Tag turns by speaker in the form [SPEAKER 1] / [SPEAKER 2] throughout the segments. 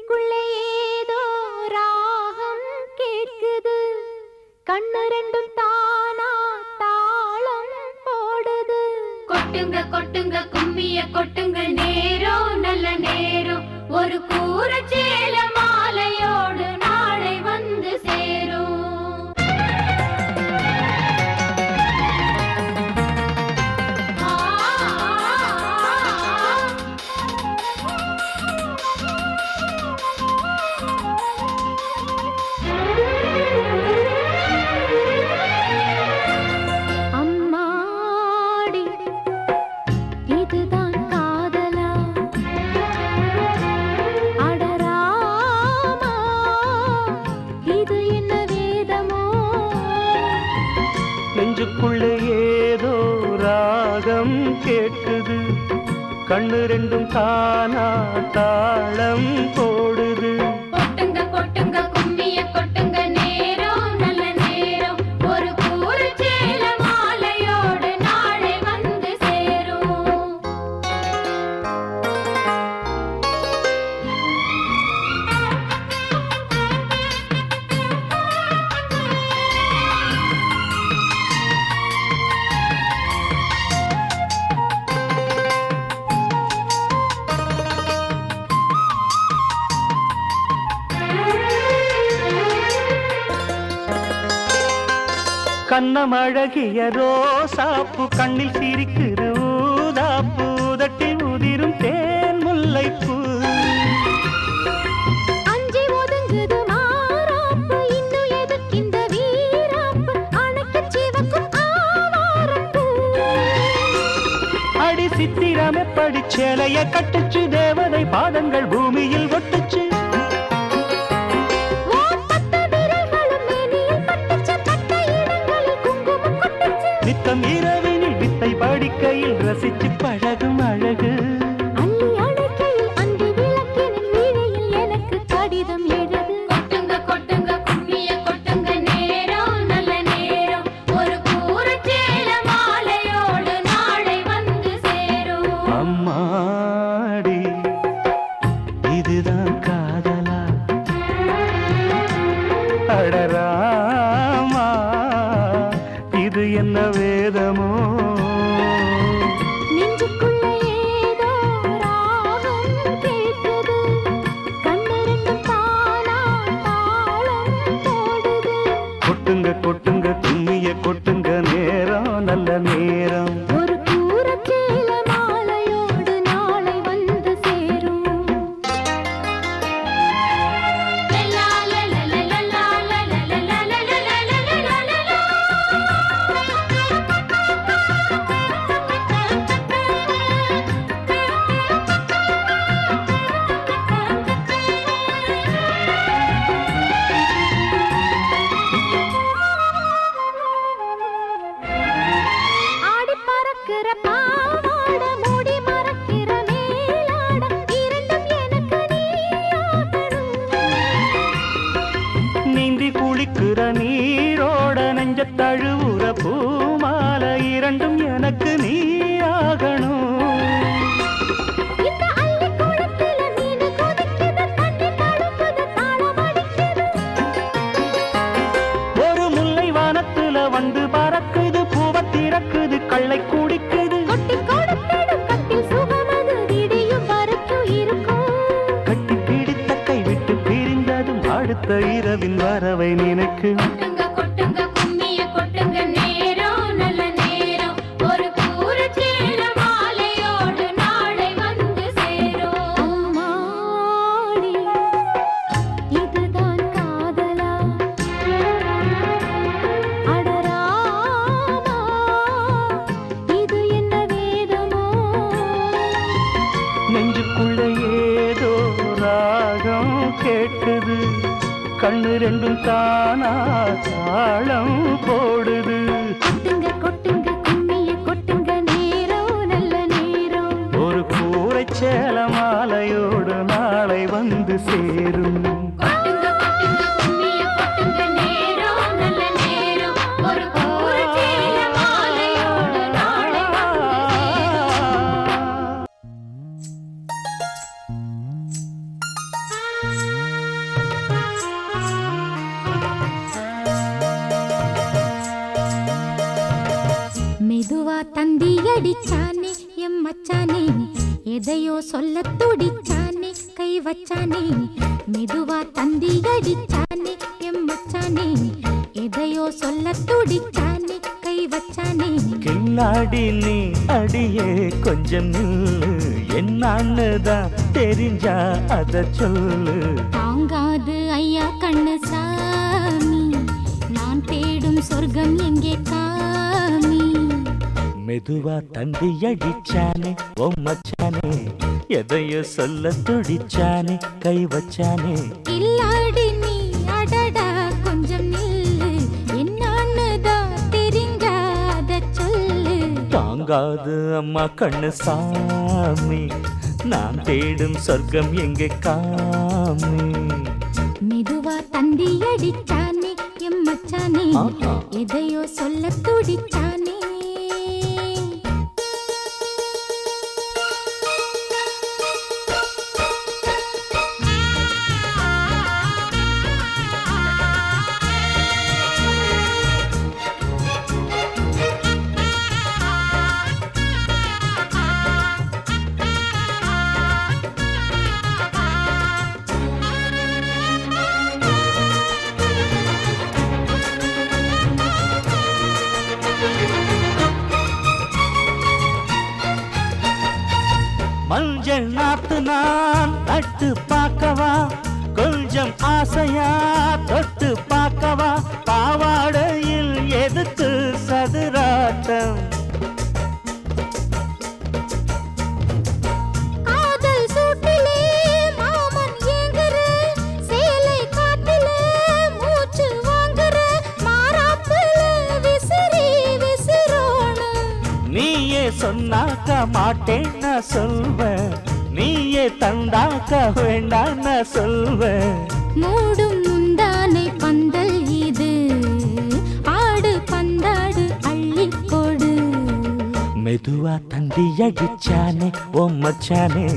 [SPEAKER 1] நெஞ்சுக்குள்ளே ஏதோ ராகம் கேட்குது, கண்ணு ரெண்டும் தானா தாளம் போடுது.
[SPEAKER 2] கொட்டுங்க கொட்டுங்க கும்மிய கொட்டுங்க, நேரம் நல்ல நேரம், ஒரு கூரச்சேல மாலையோடு நாளை வந்து சேரும்.
[SPEAKER 3] நெஞ்சுக்குள்ளே ஏதோ ராகம் கேட்குது, கண்ணு ரெண்டும் தானா தாளம் போடுது.
[SPEAKER 2] கொட்டுங்க கொட்டுங்க கும்மிய கொட்டுங்க, நேரம் நல்ல நேரம், ஒரு கூரச்சேல மாலையோடு நாளை வந்து சேரும்.
[SPEAKER 3] கண்ணமழகிய ரோசாப்பு கண்ணில் சிரிக்குது ஊதாப்பு, உதட்டில் உதிரும் தேன் முல்லைப்பூ.
[SPEAKER 1] அஞ்சி ஒதுங்குது மாறாப்பு, இன்னும் எதுக்கிந்த வீராப்பு, அணைக்கு சிவக்கும் ஆவாரப்பூ.
[SPEAKER 3] அடி சித்திரம் எப்படி சேலைய கட்டுச்சு, தேவதை பாதங்கள் பூமியில் ஒட்டுச்சு. நித்தம் இரவினில் வித்தை படிக்கையில் ரசிச்சு பழகும் அழகு.
[SPEAKER 1] அள்ளி அணைக்கையில் அன்று விளக்கினில் வீணையில் எனக்கு கடிதம் எழுது.
[SPEAKER 2] கொட்டுங்க கொட்டுங்க கும்மிய கொட்டுங்க, நேரம் நல்ல நேரம், ஒரு கூரச்சேல மாலையோடு நாளை வந்து சேரும்.
[SPEAKER 3] அம்மாடி இதுதான் காதலா, அடராமா இது என்ன வேதமோ.
[SPEAKER 1] நெஞ்சுக்குள்ளே ஏதோ ராகம் கேட்குது, கண்ணு ரெண்டும் தானா தாளம் போடுது.
[SPEAKER 3] கொட்டுங்க கொட்டுங்க கும்மிய கொட்டுங்க, நேரம் நல்ல நேரம்,
[SPEAKER 1] ஒரு கூரச்சேல மாலையோடு நாளை வந்து சேரும்.
[SPEAKER 2] லலா லலா லலா லலா லலா லலா லலா லலா.
[SPEAKER 1] ஆடி பறக்கிற பாவாட, மூடி மறக்கிற மேலாட, இரண்டும் எனக்கு நீயாகணும்.
[SPEAKER 3] நீந்தி குளிக்கிற நீரோட நெஞ்ச தழுவுற பூமால, இரண்டும் எனக்கு நீ ஆகணும்.
[SPEAKER 1] இந்த அள்ளி குளத்தில மீனு கொதிக்குது, தண்ணி தழும்புது, தாளம் அடிக்குது.
[SPEAKER 3] ஒரு முல்லை வானத்துல வந்து பறக்குது, பூவ திறக்குது, கள்ளை குடிக்குது.
[SPEAKER 1] கொட்டி கொடுத்திடும் கட்டில் சுகமது, விடியும் வரைக்கும் இருக்கும்.
[SPEAKER 3] கட்டி பிடித்த கை விட்டு பிரிந்ததும் அடுத்த இரவின் வரவை நினைக்கு.
[SPEAKER 2] கொட்டுங்க கொட்டுங்க கும்மிய கொட்டுங்க, நேரம் நல்ல நேரம், ஒரு கூரச்சேல மாலையோடு நாளை வந்து சேரும்.
[SPEAKER 1] அம்மாடி இதுதான் காதலா, அடராமா இது என்ன வேதமோ.
[SPEAKER 3] நெஞ்சுக்குள்ள ஏதோ ராகம் கேட்குது, கண்ணு ரெண்டும் தானா தாளம் போடுது.
[SPEAKER 1] கொட்டுங்க கொட்டுங்க கும்மிய கொட்டுங்க, நேரம் நல்ல நேரம்,
[SPEAKER 3] ஒரு கூரைச்சேல மாலையோடு நாளை வந்து சேரும்.
[SPEAKER 2] கொட்டுங்க கொட்டுங்க கும்மிய கொட்டுங்க, நேரம் நல்ல நேரம், ஒரு கூரச்சேல மாலையோடு நாளை வந்து சேரும்.
[SPEAKER 1] அடிச்சானே எம் மச்சானே எதையோ சொல்ல துடிச்சானே கை வச்சானே மெதுவா தந்தி அடிச்சானே எம் மச்சானே எதையோ சொல்ல துடிச்சானே கை வச்சானே
[SPEAKER 3] கில்லாடி நீ அடியே கொஞ்சம் நில்லு என்னான்னுதான் தெரிஞ்சா அத சொல்லு
[SPEAKER 1] தாங்காது ஐயா கண்ணு சாமி நான் தேடும் சொர்க்கம் எங்கே காமி
[SPEAKER 3] மெதுவா தந்தி அடிச்சானே ஓ மச்சானே எதையோ சொல்ல துடிச்சானே கை வச்சானே
[SPEAKER 1] இல்லாடி நீ அடடா கொஞ்சம் நில்லு என்னான்னுதான் தெரிஞ்சாத சொல்லு
[SPEAKER 3] தாங்காது அம்மா கண்ணு சாமி நான் தேடும் சொர்க்கம் எங்கே காமி
[SPEAKER 1] மெதுவா தந்தி அடிச்சானே எம் மச்சானே
[SPEAKER 3] ஆஹா.
[SPEAKER 1] எதையோ சொல்ல துடிச்சானே
[SPEAKER 3] மஞ்சள் நாத்து நான் நட்டு பார்க்கவா கொஞ்சம் ஆசையா தொட்டு பார்க்கவா பாவாடையில் எதுக்கு சதுராட்டம்
[SPEAKER 1] காதல் சூட்டிலே மாமன் ஏங்குற சேலை காட்டிலே மூச்சு வாங்குற மாறாப்புல விசிறி விசிறோணும்
[SPEAKER 3] நீயே சொன்னாக்க மாட்டேன் நான் சொல்வேன் நீயே தந்தாக்க வேண்டாம் நான் சொல்வேன்
[SPEAKER 1] மூடும் முந்தானை பந்தல் இது ஆடு பந்தாடு அள்ளிக்கொடு
[SPEAKER 3] மெதுவா தந்தி அடிச்சானே ஓ மச்சானே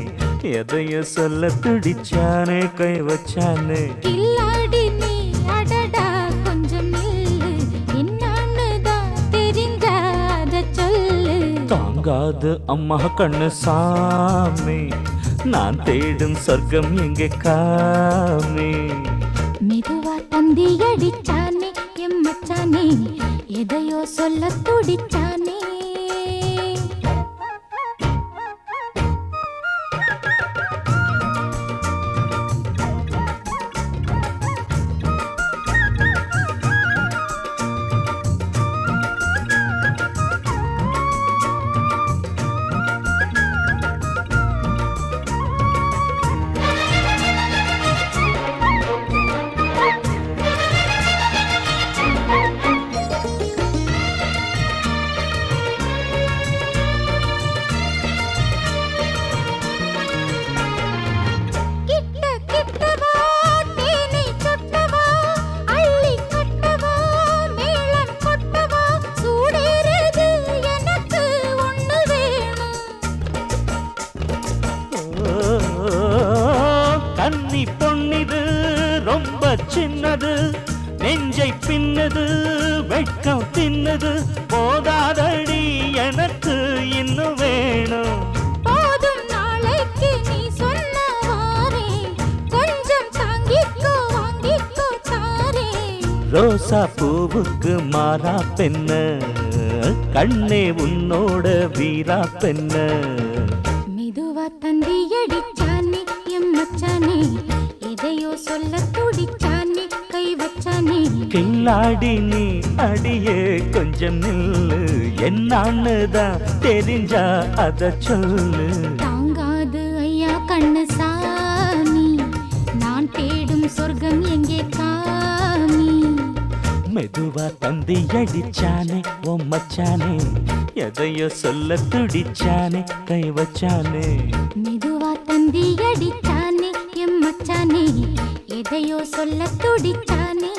[SPEAKER 3] எதையோ சொல்ல துடிச்சானே கை வச்சானே
[SPEAKER 1] கில்லாடி நீ அடடா கொஞ்சம் நில்லு என்னான்னுதான் தெரிஞ்சாத சொல்லு
[SPEAKER 3] தாங்காது அம்மா கண்ணு சாமி நான் தேடும் சொர்க்கம் எங்கே காமி
[SPEAKER 1] மெதுவா தந்தி அடிச்சானே எம் மச்சானே எதையோ சொல்ல துடிச்சானே கிட்ட கிட்டவா தேனை சொட்டவா அள்ளி கட்டவா மேளம் கொட்டவா சூடேறது எனக்கு ஒண்ணு வேணும்
[SPEAKER 3] கன்னி பொன்னிது ரொம்ப சின்னது நெஞ்சை பின்னது வெட்கம் தின்னது போதாதடி எனக்கு இன்னும் வேணும்
[SPEAKER 1] போதும் நாளைக்கு நீ சொன்னவாரே கொஞ்சம் தாங்கிக்கோ வாங்கிக்கோ தாரே
[SPEAKER 3] ரோசா பூவுக்கு மாறா பெண்ண கண்ணே உன்னோட வீரா பெண்ண
[SPEAKER 1] மெதுவா தந்தி அடிச்சானே எம் மச்சானே எதையோ சொல்ல துடிச்சானே கை வச்சானே
[SPEAKER 3] கில்லாடி நீ அடியே கொஞ்சம் நில்லு என்னான்னுதான் தெரிஞ்சா அத சொல்லு
[SPEAKER 1] தாங்காது ஐயா கண்ணு சாமி நான் தேடும் சொர்க்கம் எங்கே காமி
[SPEAKER 3] மெதுவா தந்தி அடிச்சானே ஓ மச்சானே எதையோ சொல்ல துடிச்சானே கை வச்சானே
[SPEAKER 1] மெதுவா தந்தி அடிச்சானே எம் மச்சானே எதையோ சொல்ல துடிச்சானே